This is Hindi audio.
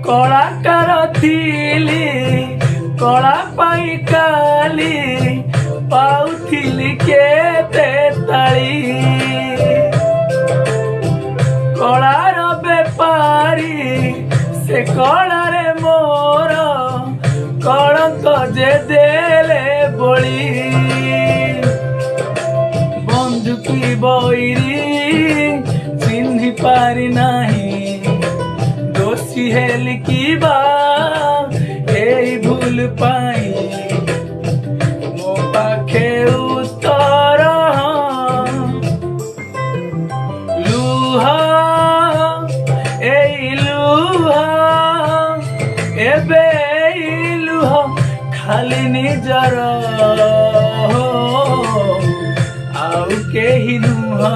कलाकार थिली कला पाई काली पाउथिली केते ताली कलार बेपारी से कलारे मोर कलंक जे देले बोली बंधुकी बईरी चिन्हि पारि नाही दोषी हेली की बा एई भूल पाई मो पाखे उत्तर लुहा एई लुहा एबे एई लुहा खाली निजर आउ केही नुहा।